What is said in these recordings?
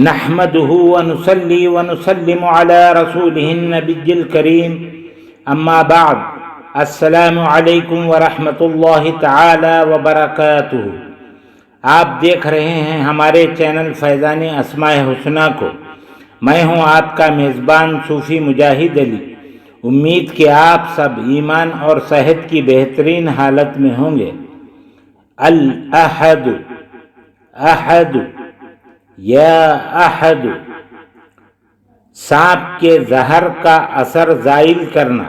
نحمده ونصلي ونسلم على رسوله النبي الكريم اما بعد السلام علیکم ورحمۃ اللہ تعالی وبرکاتہ۔ آپ دیکھ رہے ہیں ہمارے چینل فیضان اسماء حسنہ کو۔ میں ہوں آپ کا میزبان صوفی مجاہد علی۔ امید کہ آپ سب ایمان اور صحت کی بہترین حالت میں ہوں گے۔ الاحد احد یا احد، سانپ کے زہر کا اثر زائل کرنا۔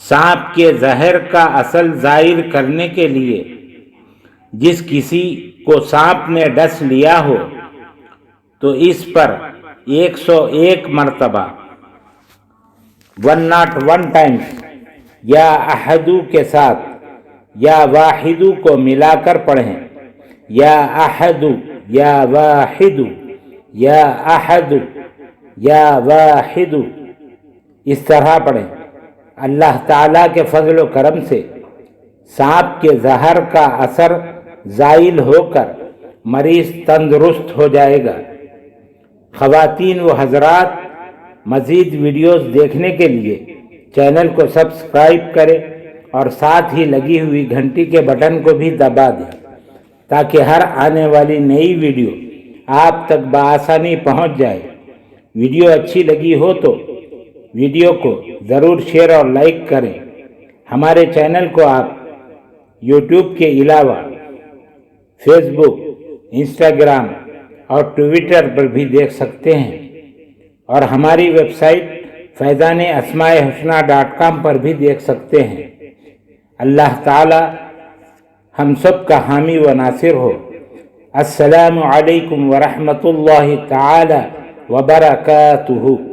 سانپ کے زہر کا اثر زائل کرنے کے لیے جس کسی کو سانپ نے ڈس لیا ہو تو اس پر 101 مرتبہ 101 ٹائمز یا احدو کے ساتھ یا واحدو کو ملا کر پڑھیں۔ یا احدو یا واحد یا احد یا واحد، اس طرح پڑھیں۔ اللہ تعالیٰ کے فضل و کرم سے سانپ کے زہر کا اثر زائل ہو کر مریض تندرست ہو جائے گا۔ خواتین و حضرات، مزید ویڈیوز دیکھنے کے لیے چینل کو سبسکرائب کریں اور ساتھ ہی لگی ہوئی گھنٹی کے بٹن کو بھی دبا دیں تاکہ ہر آنے والی نئی ویڈیو آپ تک بآسانی پہنچ جائے۔ ویڈیو اچھی لگی ہو تو ویڈیو کو ضرور شیئر اور لائک کریں۔ ہمارے چینل کو آپ یوٹیوب کے علاوہ فیس بک، انسٹاگرام اور ٹویٹر پر بھی دیکھ سکتے ہیں، اور ہماری ویب سائٹ فیضان اسماء حسنہ.com پر بھی دیکھ سکتے ہیں۔ اللہ تعالی ہم سب کا حامی و ناصر ہو۔ السلام علیکم ورحمۃ اللہ تعالی وبرکاتہ۔